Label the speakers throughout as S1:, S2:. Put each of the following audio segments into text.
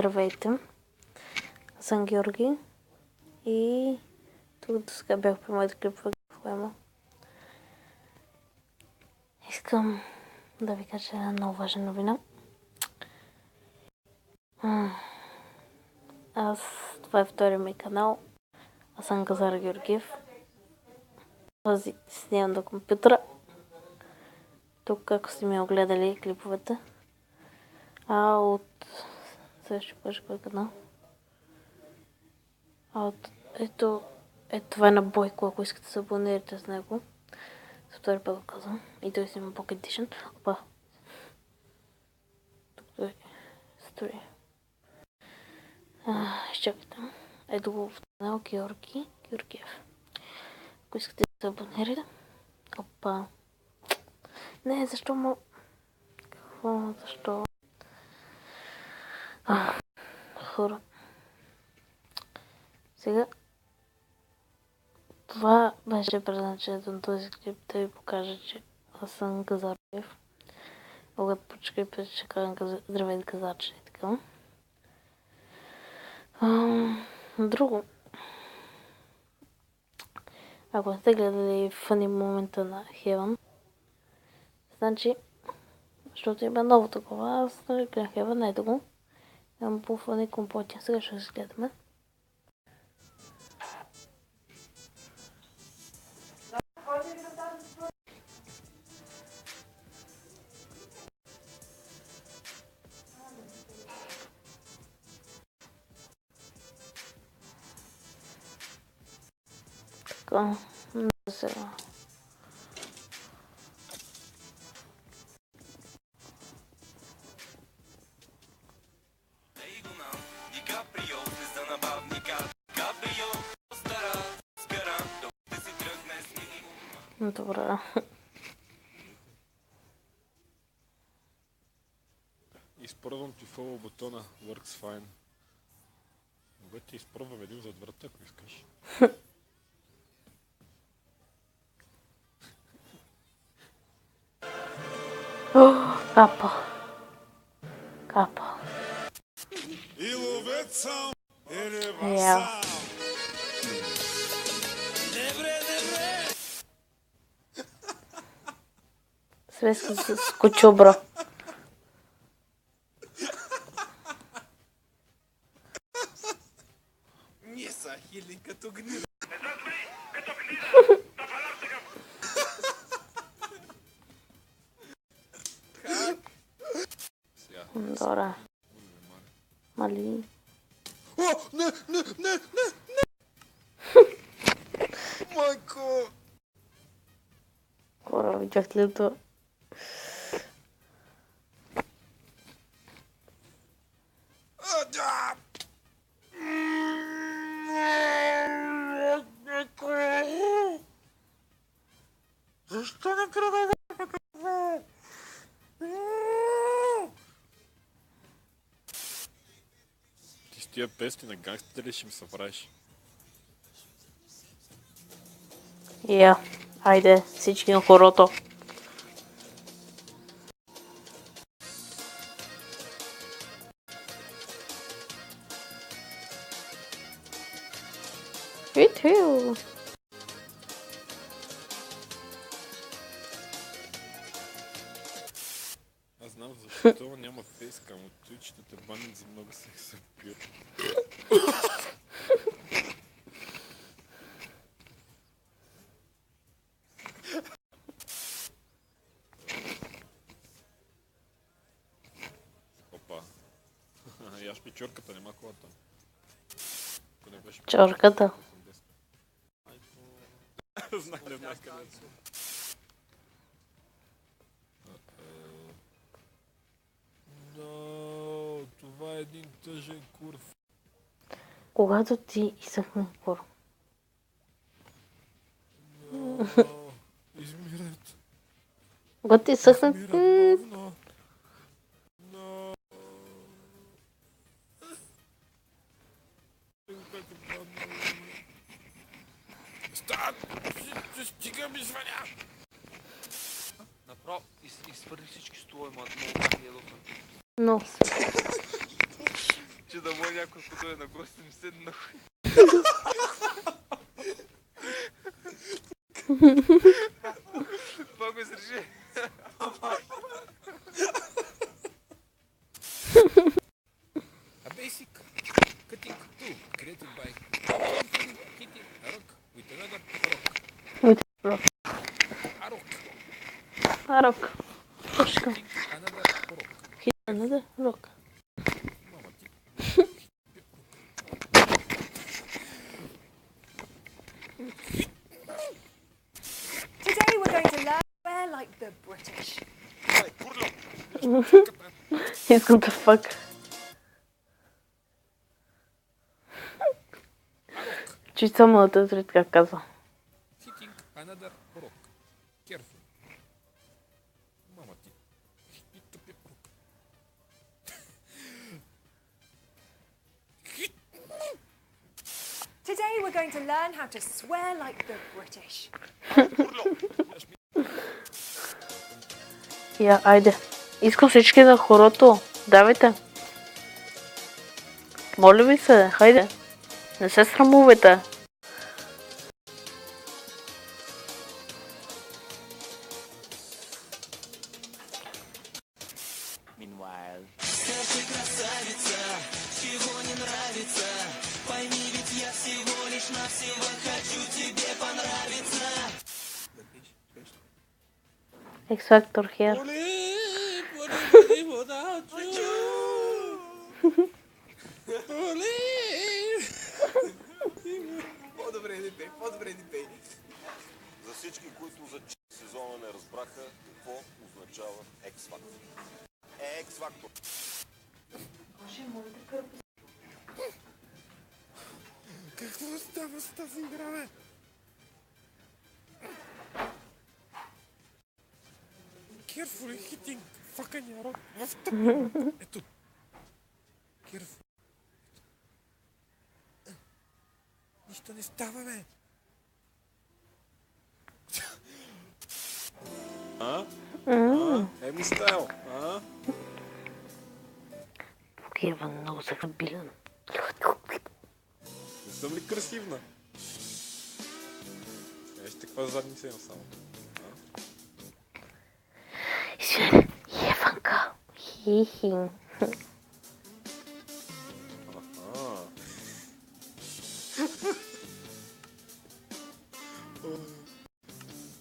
S1: Здравейте, аз съм Георги и тук до сега бях при моите клипове в Лема. Искам да ви кажа една много важна новина. Това е втория ми канал. Аз съм Газар Георгиев. Този снимам до компютъра. Тук, ако сте ми огледали клиповете. Сега ще кажа кой канал. Ето това е на Бойко, ако искате да се абонирате с него. За втори път го казвам. И той си има Pocket Edition. Опа. Тук той стори. Изчакайте. Ето го в канал Георгиев. Ако искате да се абонирате. Опа. Не, защо му... Какво? Защо? Хора. Сега... Това беше предначението на този клип, да ви покажа, че аз съм Газарчев. Когато почекай, ще казвам здравейте Газарче и така. Друго. Ако сте гледали фъни момента на Heaven, значи, защото има ново такова, аз не гледам Heaven, ето го. Имам по фъни компоти. Сега ще се гледаме. Така, сега. Добре.
S2: Изпробвам ти фоло бутона, works fine. Мога ти изпробвам един зад врата, ако искаш.
S1: Капа.
S3: И ловец сам, и риба
S1: Я.
S3: сам. Не вре.
S1: Свеска с кучубра.
S3: Не са хили като гнида.
S1: Добре. Мали.
S3: О, не. Майко.
S1: Хора, видяхте ли това?
S3: Да. Защо не краде какво?
S2: Ти с тия песни на гангстите ли ще ми събравиш?
S1: Я. Айде, всички на хорото. Итхил.
S2: Аз знам защо няма фейскам от Twitch, ще те банят за много секс апил. Опа. Яш печорката, нема колата. Ако не беше
S1: Чорката.
S2: Знах, не знаеш къде са. Но, това е един тъжен курв.
S1: Когато ти изсъхне хора.
S2: Измират.
S1: Когато ти изсъхне...
S2: Измират бавно. Но. Стат! Стига ми звъня!
S4: Направо изхвърли всички столове, много ядоха.
S1: Но...
S3: че да може някой, като е на гости, ми седне на хуй. Това го изреши.
S4: A basic cutting tool created by hitting a rock with another rock.
S1: With rock.
S4: A rock.
S1: Rock. Точка.
S4: Hitting another rock.
S1: Hit another rock.
S4: Мама ти.
S5: Today we're going to learn swear like the British.
S1: He's going to fuck. Чуть само да те как казва.
S4: Hitting another rock. Careful. Мама ти. И тъпия круг.
S5: Today we're going to learn how to swear like the British.
S1: Я, айде. Искам всички на хорото. Давайте. Моля ви се, хайде. Не се срамувайте.
S3: Meanwhile.
S1: X Factor here.
S3: По-добре не пей, по-добре не пей.
S6: За всички, които за сезона не разбраха какво означава X-Factor. X-Factor.
S4: Какво става с тази игра, бе? Careful hitting fucking rock. В тъпия. Ето. Careful. Нищо не става, бе.
S2: Еми стайл,
S1: Кева много захабилен.
S2: Не съм ли красивна? Вижте каква задница имам само.
S1: Извинете, Еванка. Хихи.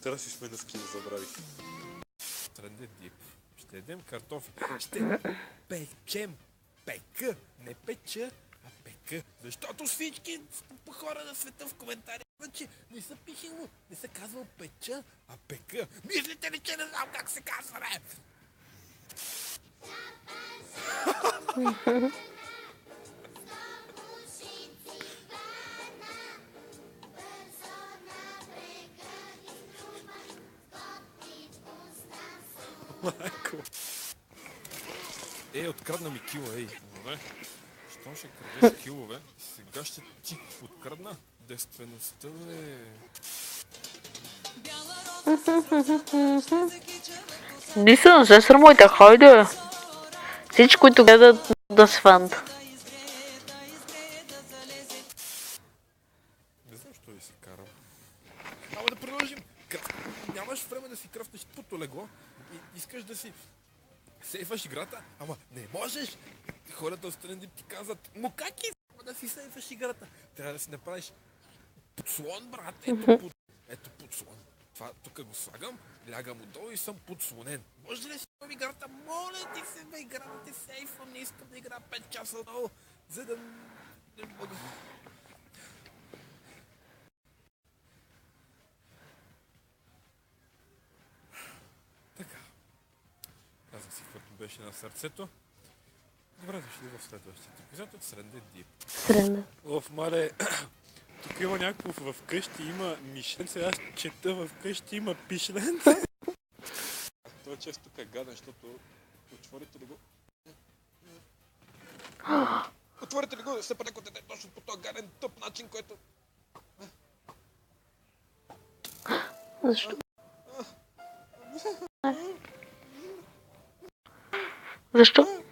S2: Трябва да си сменя скин, забравих.
S4: Тренде дип. Ще ядем картофи. Ще печем. Пека. Не печа, а пека. Защото всички хора на света в коментари че не са пишело, не са казвал печа, а пека. Мислите ли, че не знам как се казва, бе?
S2: Майко.
S4: Открадна ми кила, Добре. Щом ще крадеш килове, сега ще ти открадна действеността, бе.
S1: Ниса, не се срамуйте, хайде. Всички, които гледат да свант.
S4: Не знам, що ви си карам. Ама да продължим. Нямаш време да си кръвнеш путо легло и искаш да си сейфаш играта, ама не можеш. Хората отстрани ти казват, му как да си сейфаш играта? Трябва да си направиш подслон, брат. Ето подслон. Това тук го слагам, лягам отдолу и съм подслонен. Може ли да си имам играта? Моля ти се, бе, игра да те сейфвам. Не искам да игра 5 часа отдолу, за да не мога. Така. Казах си, каквото беше на сърцето. Добре дошли в следващия епизод от Сренде Дип.
S1: Сренда.
S2: Оф, мале, тук има някакво вкъщи има мишленце, аз чета вкъщи има пишленце. Той често тук е гаден, защото отворите ли го? Отворите ли го, се прекотете точно по този гаден тъп начин, който...
S1: Защо? Защо?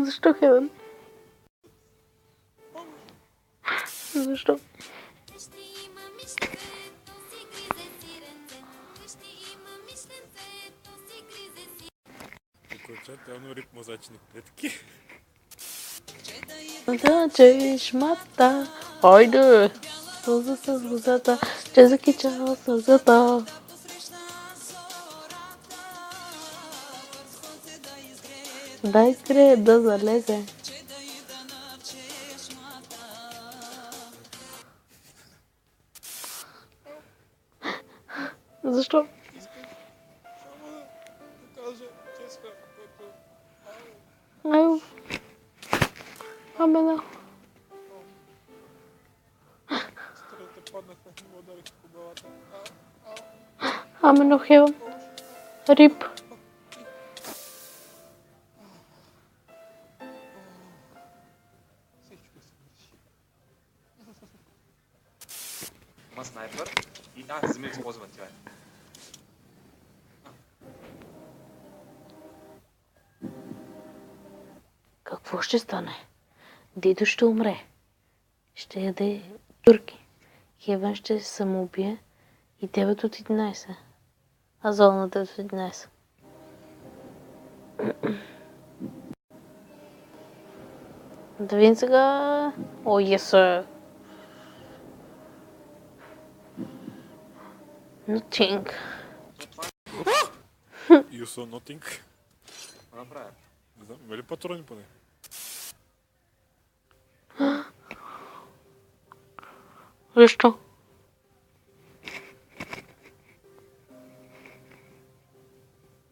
S1: Защо Хевен? Защо?
S2: Окончателно ритмозачни клетки.
S1: Да, че шмата. Хайде! Сълза с глазата, че закичава сълзата. Да изгрее, да залезе. Защо?
S2: Кажа, честно, което...
S1: Ау. Амена.
S2: Стрелите паднаха и му ударих по главата.
S1: Амено Хевен. Рип.
S2: Всичко се реши.
S3: Има снайпер и вземи използвам това.
S1: Какво ще стане? Дидо ще умре. Ще яде турки. Хевен ще се самоубие и 9 от 11. А Зола на 9 от 11. Да видим сега... О, yes, Nothing.
S2: You saw nothing.
S3: Какво направя?
S2: Не знам, има ли патрони поне?
S1: Защо?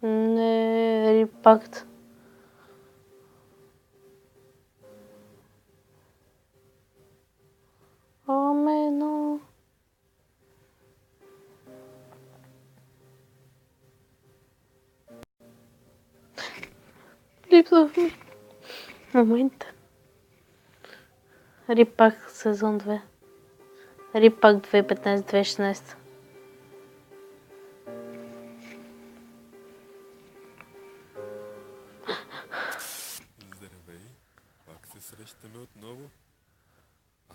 S1: Не, репакт. Амено. Липсва ми. Момент. Репак сезон 2. Репак 2015-2016.
S4: Здравей, пак се срещаме отново.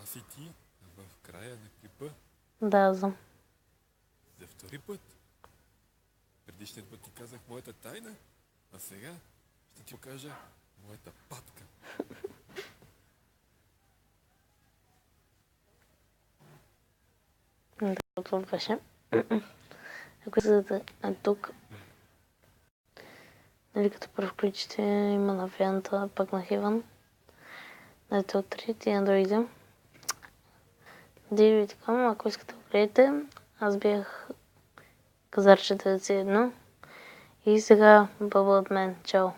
S4: Аз и ти в края на клипа
S1: Да, знам.
S4: за втори път. Предишният път ти казах моята тайна, а сега ще ти покажа моята патка.
S1: Това беше. Ако седете тук, нали като първо включите, има на фената, пак на Хевен. На ето 3 и на другите. Диви така, ако искате да гледате, аз бях Казарче 91 и сега бъба от мен. Чао!